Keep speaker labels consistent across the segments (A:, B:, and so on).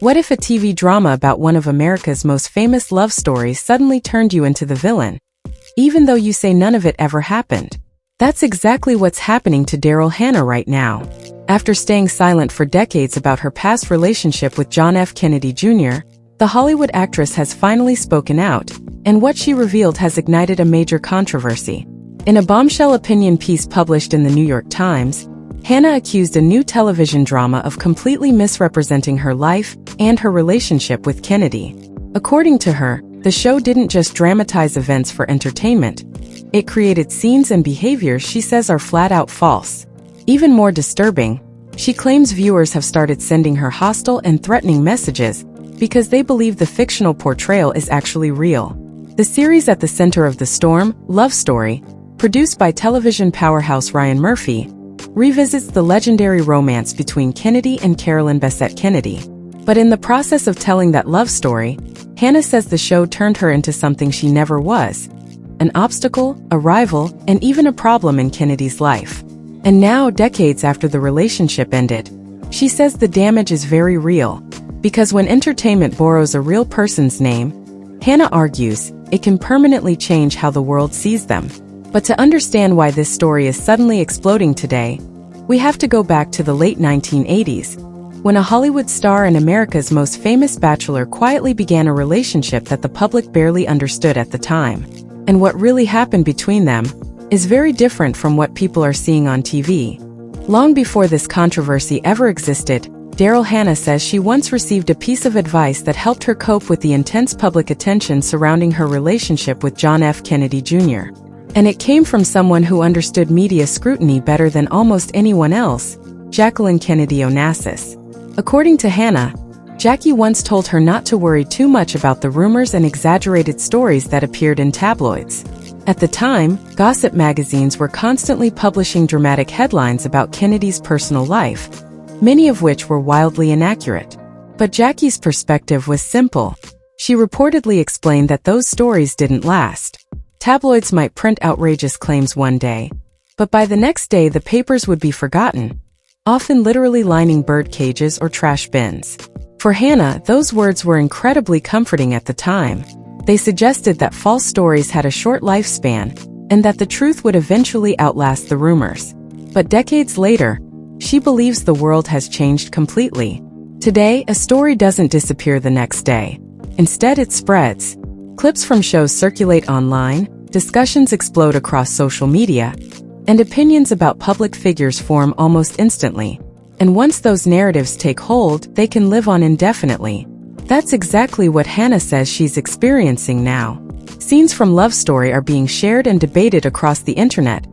A: What if a TV drama about one of America's most famous love stories suddenly turned you into the villain, even though you say none of it ever happened? That's exactly what's happening to Daryl Hannah right now. After staying silent for decades about her past relationship with John F. Kennedy Jr., the Hollywood actress has finally spoken out, and what she revealed has ignited a major controversy. In a bombshell opinion piece published in the New York Times, Hannah accused a new television drama of completely misrepresenting her life and her relationship with Kennedy. According to her, the show didn't just dramatize events for entertainment. It created scenes and behaviors she says are flat-out false. Even more disturbing, she claims viewers have started sending her hostile and threatening messages because they believe the fictional portrayal is actually real. The series At the Center of the Storm, Love Story, produced by television powerhouse Ryan Murphy, revisits the legendary romance between Kennedy and Carolyn Bessette Kennedy. But in the process of telling that love story, Hannah says the show turned her into something she never was: an obstacle, a rival, and even a problem in Kennedy's life. And now, decades after the relationship ended, she says the damage is very real, because when entertainment borrows a real person's name, Hannah argues, it can permanently change how the world sees them. But to understand why this story is suddenly exploding today, we have to go back to the late 1980s, when a Hollywood star and America's most famous bachelor quietly began a relationship that the public barely understood at the time. And what really happened between them is very different from what people are seeing on TV. Long before this controversy ever existed, Daryl Hannah says she once received a piece of advice that helped her cope with the intense public attention surrounding her relationship with John F. Kennedy Jr. And it came from someone who understood media scrutiny better than almost anyone else, Jacqueline Kennedy Onassis. According to Hannah, Jackie once told her not to worry too much about the rumors and exaggerated stories that appeared in tabloids. At the time, gossip magazines were constantly publishing dramatic headlines about Kennedy's personal life, many of which were wildly inaccurate. But Jackie's perspective was simple. She reportedly explained that those stories didn't last. Tabloids might print outrageous claims one day, but by the next day the papers would be forgotten, often literally lining bird cages or trash bins. For Hannah, those words were incredibly comforting at the time. They suggested that false stories had a short lifespan, and that the truth would eventually outlast the rumors. But decades later, she believes the world has changed completely. Today, a story doesn't disappear the next day. Instead, it spreads. Clips from shows circulate online, discussions explode across social media, and opinions about public figures form almost instantly. And once those narratives take hold, they can live on indefinitely. That's exactly what Hannah says she's experiencing now. Scenes from Love Story are being shared and debated across the internet,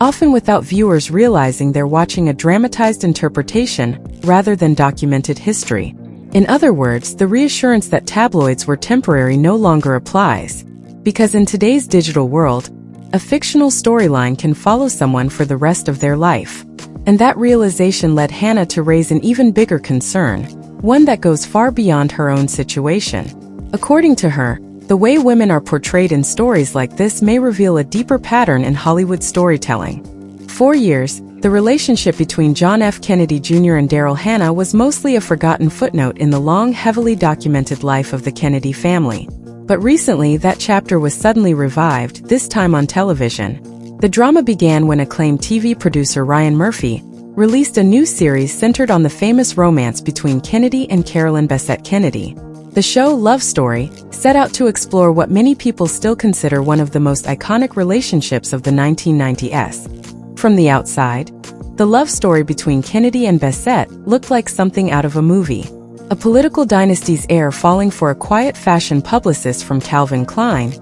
A: often without viewers realizing they're watching a dramatized interpretation rather than documented history. In other words, the reassurance that tabloids were temporary no longer applies. Because in today's digital world, a fictional storyline can follow someone for the rest of their life. And that realization led Hannah to raise an even bigger concern, one that goes far beyond her own situation. According to her, the way women are portrayed in stories like this may reveal a deeper pattern in Hollywood storytelling. For years, the relationship between John F. Kennedy Jr. and Daryl Hannah was mostly a forgotten footnote in the long, heavily documented life of the Kennedy family. But recently, that chapter was suddenly revived, this time on television. The drama began when acclaimed TV producer Ryan Murphy released a new series centered on the famous romance between Kennedy and Carolyn Bessette Kennedy. The show Love Story set out to explore what many people still consider one of the most iconic relationships of the 1990s. From the outside, the love story between Kennedy and Bessette looked like something out of a movie. A political dynasty's heir falling for a quiet fashion publicist from Calvin Klein.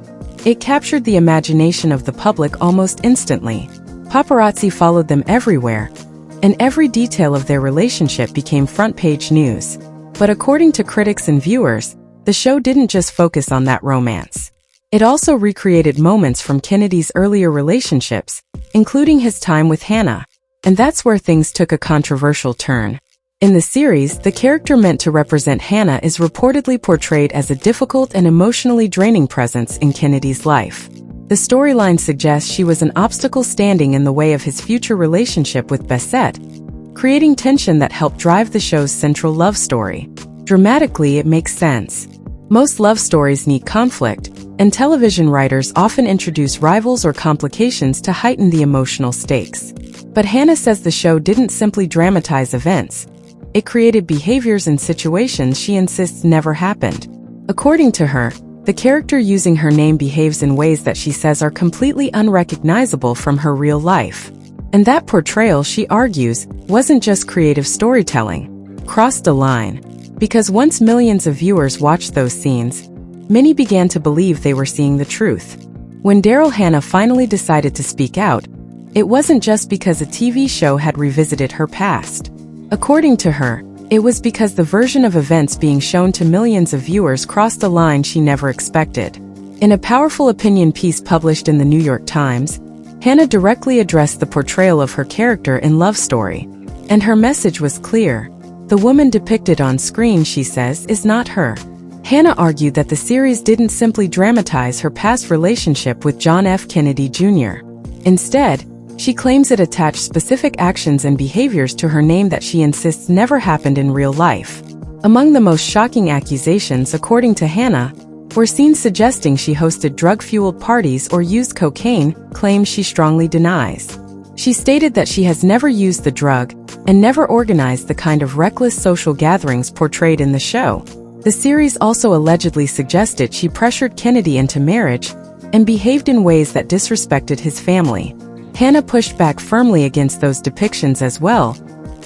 A: It captured the imagination of the public almost instantly. Paparazzi followed them everywhere, and every detail of their relationship became front-page news. But according to critics and viewers, the show didn't just focus on that romance. It also recreated moments from Kennedy's earlier relationships, including his time with Hannah. And that's where things took a controversial turn. In the series, the character meant to represent Hannah is reportedly portrayed as a difficult and emotionally draining presence in Kennedy's life. The storyline suggests she was an obstacle standing in the way of his future relationship with Bessette, creating tension that helped drive the show's central love story. Dramatically, it makes sense. Most love stories need conflict, and television writers often introduce rivals or complications to heighten the emotional stakes. But Hannah says the show didn't simply dramatize events. It created behaviors and situations she insists never happened. According to her, the character using her name behaves in ways that she says are completely unrecognizable from her real life. And that portrayal, she argues, wasn't just creative storytelling. Crossed a line. Because once millions of viewers watched those scenes, many began to believe they were seeing the truth. When Daryl Hannah finally decided to speak out, it wasn't just because a TV show had revisited her past. According to her, it was because the version of events being shown to millions of viewers crossed a line she never expected. In a powerful opinion piece published in the New York Times, Hannah directly addressed the portrayal of her character in Love Story. And her message was clear. The woman depicted on screen, she says, is not her. Hannah argued that the series didn't simply dramatize her past relationship with John F. Kennedy Jr. Instead, she claims it attached specific actions and behaviors to her name that she insists never happened in real life. Among the most shocking accusations, according to Hannah, were scenes suggesting she hosted drug-fueled parties or used cocaine, claims she strongly denies. She stated that she has never used the drug and never organized the kind of reckless social gatherings portrayed in the show. The series also allegedly suggested she pressured Kennedy into marriage and behaved in ways that disrespected his family. Hannah pushed back firmly against those depictions as well,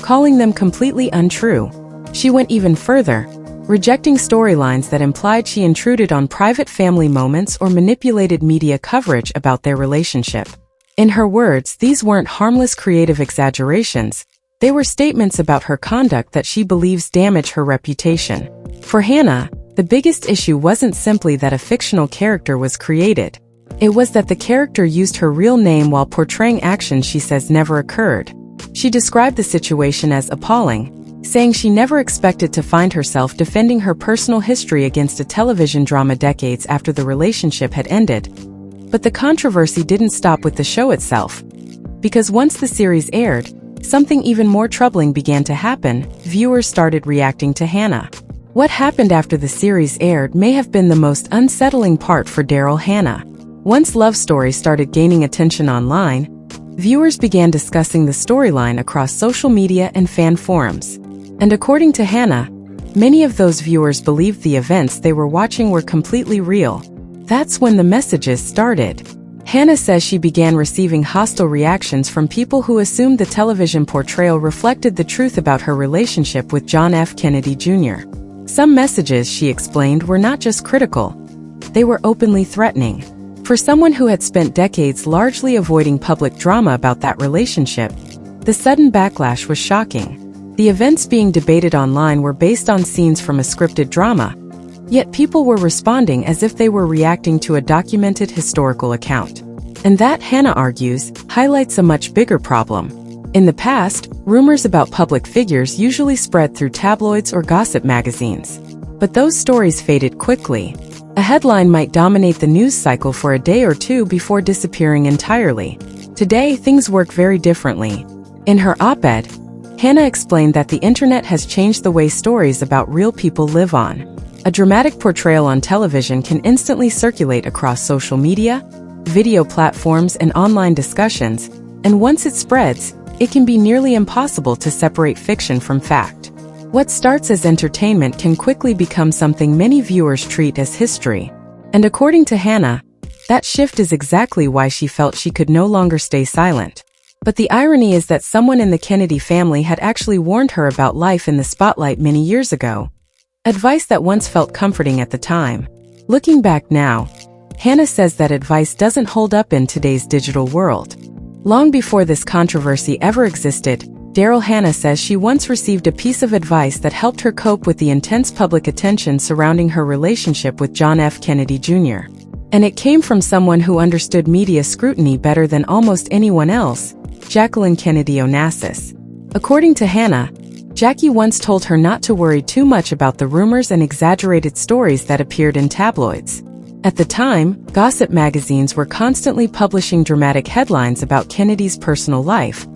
A: calling them completely untrue. She went even further, rejecting storylines that implied she intruded on private family moments or manipulated media coverage about their relationship. In her words, these weren't harmless creative exaggerations. They were statements about her conduct that she believes damage her reputation. For Hannah, the biggest issue wasn't simply that a fictional character was created. It was that the character used her real name while portraying actions she says never occurred. She described the situation as appalling, saying she never expected to find herself defending her personal history against a television drama decades after the relationship had ended. But the controversy didn't stop with the show itself. Because once the series aired, something even more troubling began to happen. Viewers started reacting to Hannah. What happened after the series aired may have been the most unsettling part for Daryl Hannah. Once Love Story started gaining attention online, viewers began discussing the storyline across social media and fan forums. And according to Hannah, many of those viewers believed the events they were watching were completely real. That's when the messages started. Hannah says she began receiving hostile reactions from people who assumed the television portrayal reflected the truth about her relationship with John F. Kennedy Jr. Some messages, she explained, were not just critical. They were openly threatening. For someone who had spent decades largely avoiding public drama about that relationship, the sudden backlash was shocking. The events being debated online were based on scenes from a scripted drama, yet people were responding as if they were reacting to a documented historical account. And that, Hannah argues, highlights a much bigger problem. In the past, rumors about public figures usually spread through tabloids or gossip magazines. But those stories faded quickly. A headline might dominate the news cycle for a day or two before disappearing entirely. Today, things work very differently. In her op-ed, Hannah explained that the internet has changed the way stories about real people live on. A dramatic portrayal on television can instantly circulate across social media, video platforms, and online discussions, and once it spreads, it can be nearly impossible to separate fiction from fact. What starts as entertainment can quickly become something many viewers treat as history. And according to Hannah, that shift is exactly why she felt she could no longer stay silent. But the irony is that someone in the Kennedy family had actually warned her about life in the spotlight many years ago. Advice that once felt comforting at the time. Looking back now, Hannah says that advice doesn't hold up in today's digital world. Long before this controversy ever existed, Daryl Hannah says she once received a piece of advice that helped her cope with the intense public attention surrounding her relationship with John F. Kennedy Jr. And it came from someone who understood media scrutiny better than almost anyone else, Jacqueline Kennedy Onassis. According to Hannah, Jackie once told her not to worry too much about the rumors and exaggerated stories that appeared in tabloids. At the time, gossip magazines were constantly publishing dramatic headlines about Kennedy's personal life,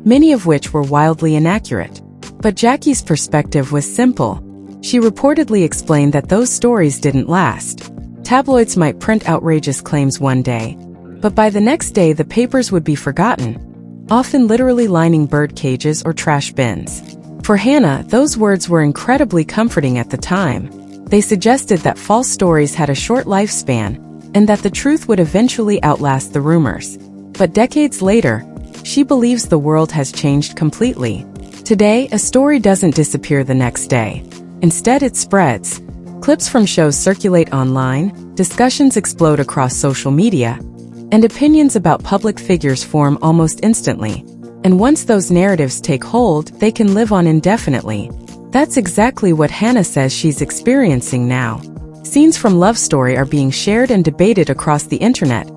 A: many of which were wildly inaccurate. But Jackie's perspective was simple. She reportedly explained that those stories didn't last. Tabloids might print outrageous claims one day, but by the next day the papers would be forgotten, often literally lining bird cages or trash bins. For Hannah, those words were incredibly comforting at the time. They suggested that false stories had a short lifespan, and that the truth would eventually outlast the rumors. But decades later, she believes the world has changed completely. Today, a story doesn't disappear the next day. Instead, it spreads. Clips from shows circulate online, discussions explode across social media, and opinions about public figures form almost instantly. And once those narratives take hold, they can live on indefinitely. That's exactly what Hannah says she's experiencing now. Scenes from Love Story are being shared and debated across the internet,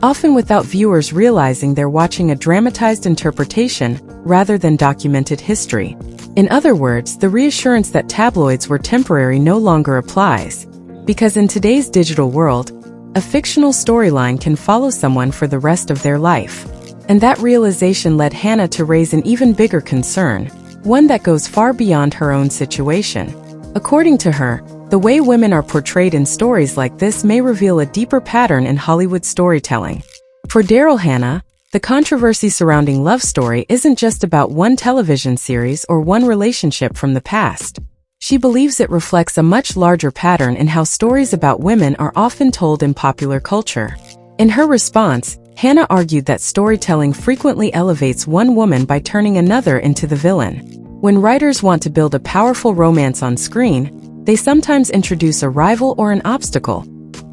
A: often without viewers realizing they're watching a dramatized interpretation rather than documented history. In other words, the reassurance that tabloids were temporary no longer applies. Because in today's digital world, a fictional storyline can follow someone for the rest of their life. And that realization led Hannah to raise an even bigger concern, one that goes far beyond her own situation. According to her, the way women are portrayed in stories like this may reveal a deeper pattern in Hollywood storytelling. For Daryl Hannah, the controversy surrounding Love Story isn't just about one television series or one relationship from the past. She believes it reflects a much larger pattern in how stories about women are often told in popular culture. In her response, Hannah argued that storytelling frequently elevates one woman by turning another into the villain. When writers want to build a powerful romance on screen, they sometimes introduce a rival or an obstacle,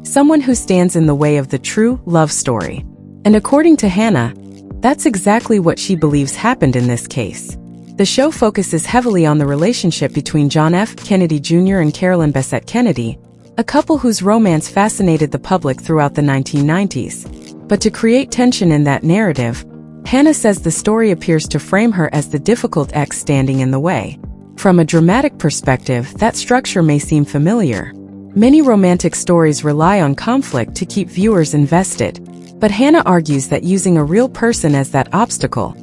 A: someone who stands in the way of the true love story. And according to Hannah, that's exactly what she believes happened in this case. The show focuses heavily on the relationship between John F. Kennedy Jr. and Carolyn Bessette Kennedy, a couple whose romance fascinated the public throughout the 1990s. But to create tension in that narrative, Hannah says the story appears to frame her as the difficult ex standing in the way. From a dramatic perspective, that structure may seem familiar. Many romantic stories rely on conflict to keep viewers invested. But Hannah argues that using a real person as that obstacle,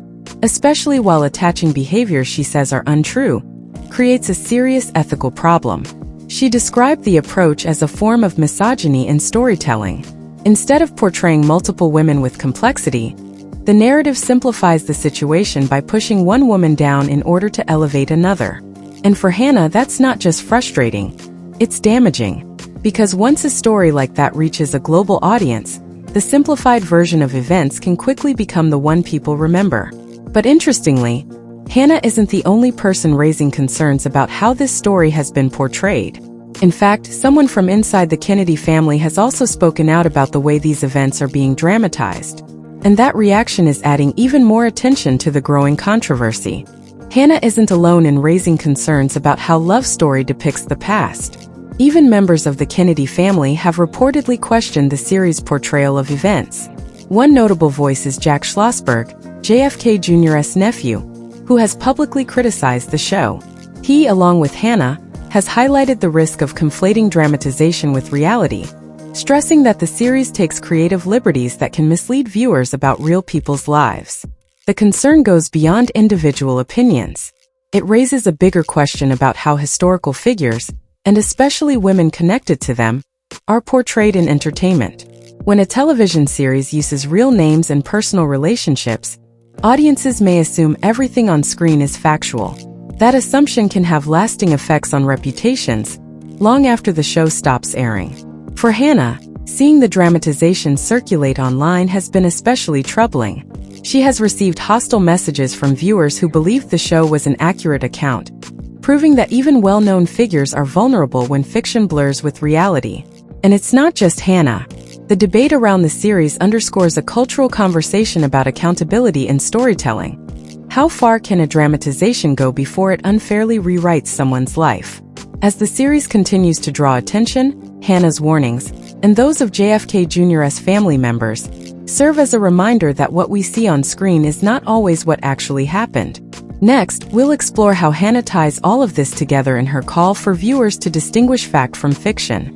A: especially while attaching behaviors she says are untrue, creates a serious ethical problem. She described the approach as a form of misogyny in storytelling. Instead of portraying multiple women with complexity, the narrative simplifies the situation by pushing one woman down in order to elevate another. And for Hannah, that's not just frustrating, it's damaging. Because once a story like that reaches a global audience, the simplified version of events can quickly become the one people remember. But interestingly, Hannah isn't the only person raising concerns about how this story has been portrayed. In fact, someone from inside the Kennedy family has also spoken out about the way these events are being dramatized. And that reaction is adding even more attention to the growing controversy. Hannah isn't alone in raising concerns about how Love Story depicts the past. Even members of the Kennedy family have reportedly questioned the series' portrayal of events. One notable voice is Jack Schlossberg, JFK Jr.'s nephew, who has publicly criticized the show. He, along with Hannah, has highlighted the risk of conflating dramatization with reality, stressing that the series takes creative liberties that can mislead viewers about real people's lives. The concern goes beyond individual opinions. It raises a bigger question about how historical figures, and especially women connected to them, are portrayed in entertainment. When a television series uses real names and personal relationships, audiences may assume everything on screen is factual. That assumption can have lasting effects on reputations, long after the show stops airing. For Hannah, seeing the dramatization circulate online has been especially troubling. She has received hostile messages from viewers who believed the show was an accurate account, proving that even well-known figures are vulnerable when fiction blurs with reality. And it's not just Hannah. The debate around the series underscores a cultural conversation about accountability in storytelling. How far can a dramatization go before it unfairly rewrites someone's life? As the series continues to draw attention, Hannah's warnings, and those of JFK Jr.'s family members, serve as a reminder that what we see on screen is not always what actually happened. Next, we'll explore how Hannah ties all of this together in her call for viewers to distinguish fact from fiction.